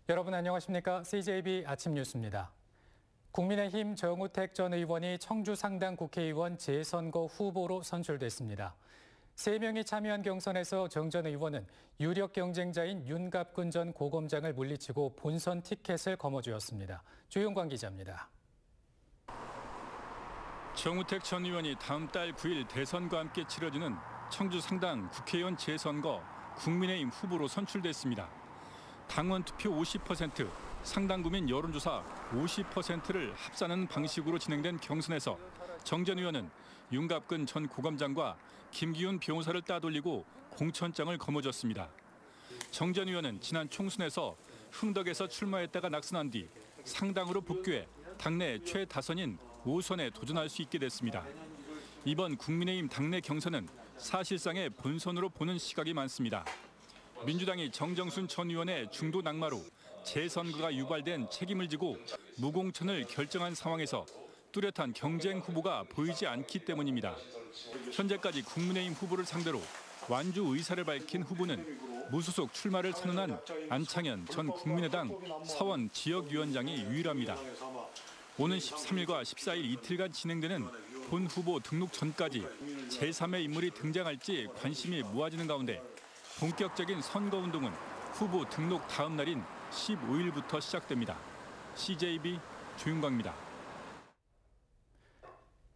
여러분 안녕하십니까? CJB 아침 뉴스입니다. 국민의힘 정우택 전 의원이 청주 상당 국회의원 재선거 후보로 선출됐습니다. 3명이 참여한 경선에서 정 전 의원은 유력 경쟁자인 윤갑근 전 고검장을 물리치고 본선 티켓을 거머쥐었습니다. 조용광 기자입니다. 정우택 전 의원이 다음 달 9일 대선과 함께 치러지는 청주 상당 국회의원 재선거 국민의힘 후보로 선출됐습니다. 당원 투표 50%, 상당구민 여론조사 50%를 합산하는 방식으로 진행된 경선에서 정 전 의원은 윤갑근 전 고검장과 김기훈 변호사를 따돌리고 공천장을 거머쥐었습니다. 정 전 의원은 지난 총선에서 흥덕에서 출마했다가 낙선한 뒤 상당으로 복귀해 당내 최다선인 5선에 도전할 수 있게 됐습니다. 이번 국민의힘 당내 경선은 사실상의 본선으로 보는 시각이 많습니다. 민주당이 정정순 전 의원의 중도 낙마로 재선거가 유발된 책임을 지고 무공천을 결정한 상황에서 뚜렷한 경쟁 후보가 보이지 않기 때문입니다. 현재까지 국민의힘 후보를 상대로 완주 의사를 밝힌 후보는 무소속 출마를 선언한 안창현 전 국민의당 서원 지역위원장이 유일합니다. 오는 13일과 14일 이틀간 진행되는 본 후보 등록 전까지 제3의 인물이 등장할지 관심이 모아지는 가운데 본격적인 선거운동은 후보 등록 다음 날인 15일부터 시작됩니다. CJB 조윤광입니다.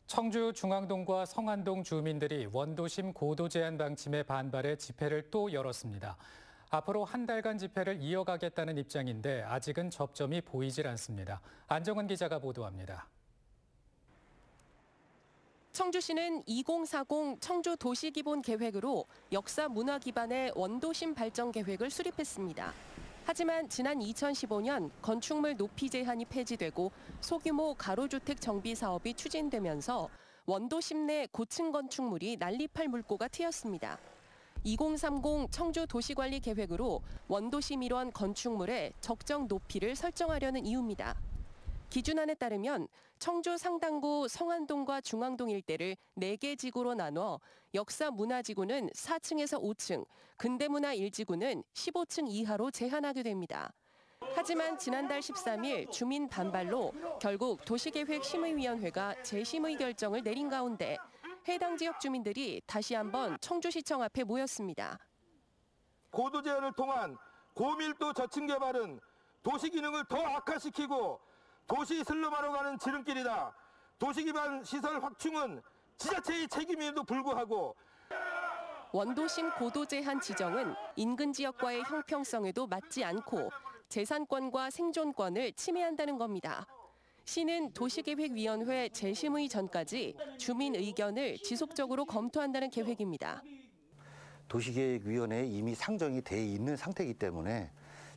청주 중앙동과 성안동 주민들이 원도심 고도 제한 방침에 반발해 집회를 또 열었습니다. 앞으로 한 달간 집회를 이어가겠다는 입장인데 아직은 접점이 보이질 않습니다. 안정은 기자가 보도합니다. 청주시는 2040 청주 도시기본 계획으로 역사 문화 기반의 원도심 발전 계획을 수립했습니다. 하지만 지난 2015년 건축물 높이 제한이 폐지되고 소규모 가로주택 정비 사업이 추진되면서 원도심 내 고층 건축물이 난립할 물꼬가 트였습니다. 2030 청주 도시관리 계획으로 원도심 일원 건축물의 적정 높이를 설정하려는 이유입니다. 기준안에 따르면 청주 상당구 성안동과 중앙동 일대를 4개 지구로 나눠 역사문화지구는 4층에서 5층, 근대문화 1지구는 15층 이하로 제한하게 됩니다. 하지만 지난달 13일 주민 반발로 결국 도시계획심의위원회가 재심의 결정을 내린 가운데 해당 지역 주민들이 다시 한번 청주시청 앞에 모였습니다. 고도 제한을 통한 고밀도 저층 개발은 도시 기능을 더 악화시키고 도시 슬럼화로 가는 지름길이다. 도시 기반 시설 확충은 지자체의 책임에도 불구하고 원도심 고도 제한 지정은 인근 지역과의 형평성에도 맞지 않고 재산권과 생존권을 침해한다는 겁니다. 시는 도시계획위원회 재심의 전까지 주민 의견을 지속적으로 검토한다는 계획입니다. 도시계획위원회에 이미 상정이 돼 있는 상태이기 때문에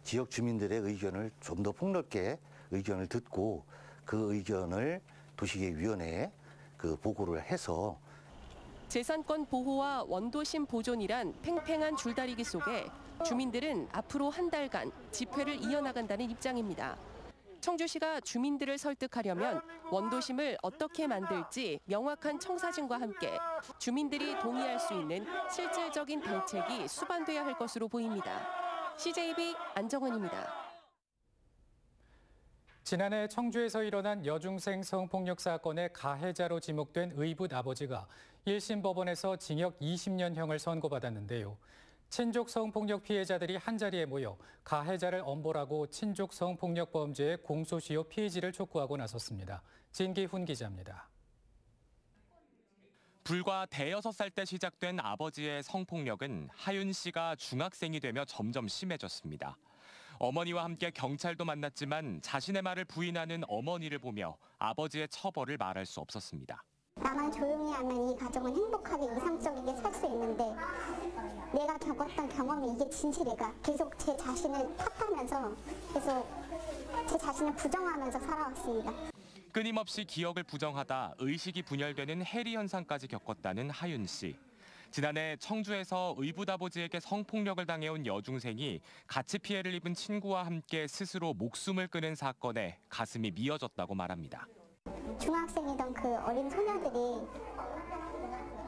지역 주민들의 의견을 좀 더 폭넓게 의견을 듣고 그 의견을 도시계획위원회에 보고를 해서 재산권 보호와 원도심 보존이란 팽팽한 줄다리기 속에 주민들은 앞으로 한 달간 집회를 이어나간다는 입장입니다. 청주시가 주민들을 설득하려면 원도심을 어떻게 만들지 명확한 청사진과 함께 주민들이 동의할 수 있는 실질적인 대책이 수반돼야 할 것으로 보입니다. CJB 안정은입니다. 지난해 청주에서 일어난 여중생 성폭력 사건의 가해자로 지목된 의붓 아버지가 1심 법원에서 징역 20년형을 선고받았는데요. 친족 성폭력 피해자들이 한자리에 모여 가해자를 엄벌하고 친족 성폭력 범죄의 공소시효 피해지를 촉구하고 나섰습니다. 진기훈 기자입니다. 불과 대여섯 살 때 시작된 아버지의 성폭력은 하윤 씨가 중학생이 되며 점점 심해졌습니다. 어머니와 함께 경찰도 만났지만 자신의 말을 부인하는 어머니를 보며 아버지의 처벌을 말할 수 없었습니다. 나만 조용히 하면 이 가정은 행복하게 이상적이게 살 수 있는데 내가 겪었던 경험이 이게 진실이가 계속 제 자신을 탓하면서 계속 제 자신을 부정하면서 살아왔습니다. 끊임없이 기억을 부정하다 의식이 분열되는 해리 현상까지 겪었다는 하윤 씨. 지난해 청주에서 의붓 아버지에게 성폭력을 당해온 여중생이 가치 피해를 입은 친구와 함께 스스로 목숨을 끊은 사건에 가슴이 미어졌다고 말합니다. 중학생이던 그 어린 소녀들이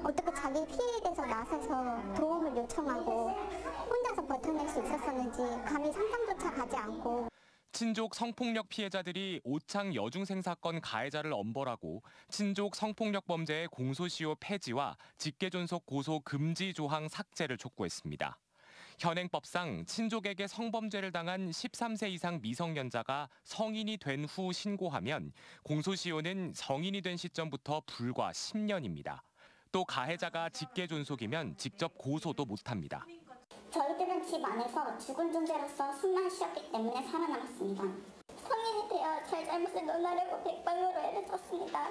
어떻게 자기 피해에 대해서 나서서 도움을 요청하고 혼자서 버텨낼 수 있었었는지 감히 상상조차 가지 않고 친족 성폭력 피해자들이 오창 여중생 사건 가해자를 엄벌하고 친족 성폭력 범죄의 공소시효 폐지와 직계존속 고소 금지 조항 삭제를 촉구했습니다. 현행법상 친족에게 성범죄를 당한 13세 이상 미성년자가 성인이 된 후 신고하면 공소시효는 성인이 된 시점부터 불과 10년입니다. 또 가해자가 직계존속이면 직접 고소도 못합니다. 저희들은 집 안에서 죽은 존재로서 숨만 쉬었기 때문에 살아남았습니다. 성인이 되어 제 잘못을 논하려고 백방으로 애를 썼습니다.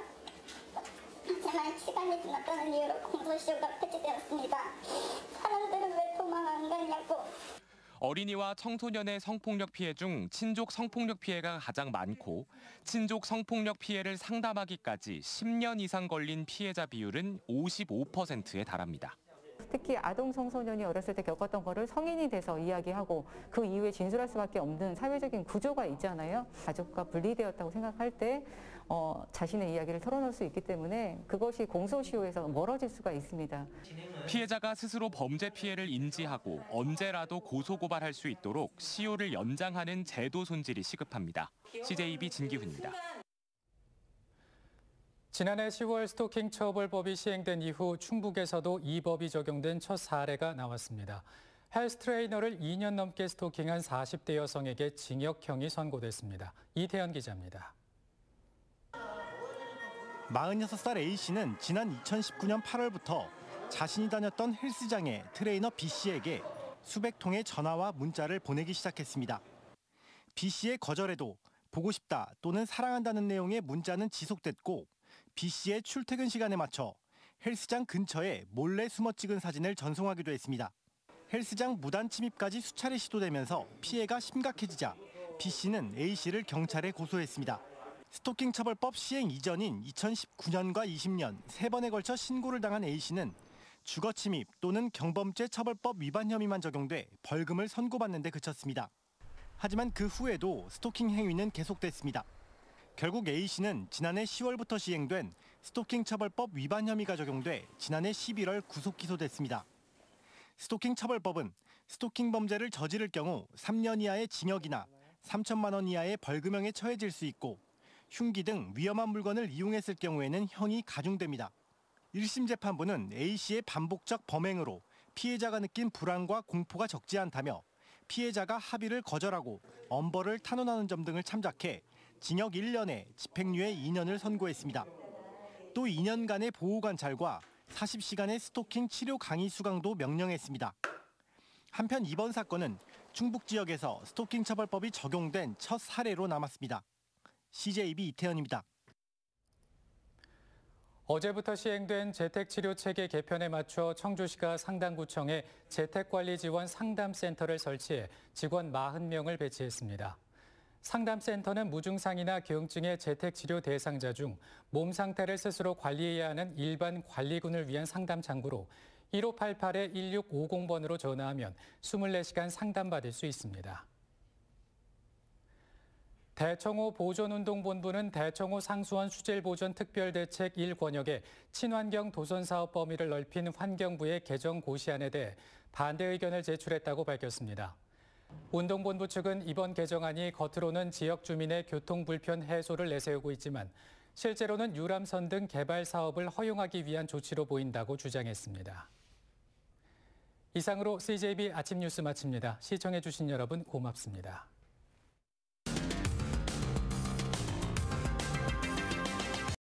하지만 시간이 지났다는 이유로 공소시효가 폐지되었습니다. 사람들은 왜 도망 안 가냐고. 어린이와 청소년의 성폭력 피해 중 친족 성폭력 피해가 가장 많고 친족 성폭력 피해를 상담하기까지 10년 이상 걸린 피해자 비율은 55%에 달합니다. 특히 아동 청소년이 어렸을 때 겪었던 거를 성인이 돼서 이야기하고 그 이후에 진술할 수밖에 없는 사회적인 구조가 있잖아요. 가족과 분리되었다고 생각할 때 자신의 이야기를 털어놓을 수 있기 때문에 그것이 공소시효에서 멀어질 수가 있습니다. 피해자가 스스로 범죄 피해를 인지하고 언제라도 고소고발할 수 있도록 시효를 연장하는 제도 손질이 시급합니다. CJB 진기훈입니다. 지난해 10월 스토킹 처벌법이 시행된 이후 충북에서도 이 법이 적용된 첫 사례가 나왔습니다. 헬스 트레이너를 2년 넘게 스토킹한 40대 여성에게 징역형이 선고됐습니다. 이태현 기자입니다. 46살 A씨는 지난 2019년 8월부터 자신이 다녔던 헬스장의 트레이너 B씨에게 수백 통의 전화와 문자를 보내기 시작했습니다. B씨의 거절에도 보고 싶다 또는 사랑한다는 내용의 문자는 지속됐고 B씨의 출퇴근 시간에 맞춰 헬스장 근처에 몰래 숨어 찍은 사진을 전송하기도 했습니다. 헬스장 무단 침입까지 수차례 시도되면서 피해가 심각해지자 B씨는 A씨를 경찰에 고소했습니다. 스토킹 처벌법 시행 이전인 2019년과 20년 3번에 걸쳐 신고를 당한 A씨는 주거 침입 또는 경범죄 처벌법 위반 혐의만 적용돼 벌금을 선고받는 데 그쳤습니다. 하지만 그 후에도 스토킹 행위는 계속됐습니다. 결국 A씨는 지난해 10월부터 시행된 스토킹 처벌법 위반 혐의가 적용돼 지난해 11월 구속 기소됐습니다. 스토킹 처벌법은 스토킹 범죄를 저지를 경우 3년 이하의 징역이나 3천만 원 이하의 벌금형에 처해질 수 있고 흉기 등 위험한 물건을 이용했을 경우에는 형이 가중됩니다. 1심 재판부는 A씨의 반복적 범행으로 피해자가 느낀 불안과 공포가 적지 않다며 피해자가 합의를 거절하고 엄벌을 탄원하는 점 등을 참작해 징역 1년에 집행유예 2년을 선고했습니다. 또 2년간의 보호관찰과 40시간의 스토킹 치료 강의 수강도 명령했습니다. 한편 이번 사건은 충북 지역에서 스토킹 처벌법이 적용된 첫 사례로 남았습니다. CJB 이태현입니다. 어제부터 시행된 재택치료체계 개편에 맞춰 청주시가 상당구청에 재택관리지원 상담센터를 설치해 직원 40명을 배치했습니다. 상담센터는 무증상이나 경증의 재택치료 대상자 중 몸 상태를 스스로 관리해야 하는 일반 관리군을 위한 상담 창구로 1588-1650번으로 전화하면 24시간 상담받을 수 있습니다. 대청호 보존운동본부는 대청호 상수원 수질보존 특별대책 1권역에 친환경 도선사업 범위를 넓힌 환경부의 개정 고시안에 대해 반대 의견을 제출했다고 밝혔습니다. 운동본부 측은 이번 개정안이 겉으로는 지역 주민의 교통 불편 해소를 내세우고 있지만 실제로는 유람선 등 개발 사업을 허용하기 위한 조치로 보인다고 주장했습니다. 이상으로 CJB 아침 뉴스 마칩니다. 시청해주신 여러분 고맙습니다.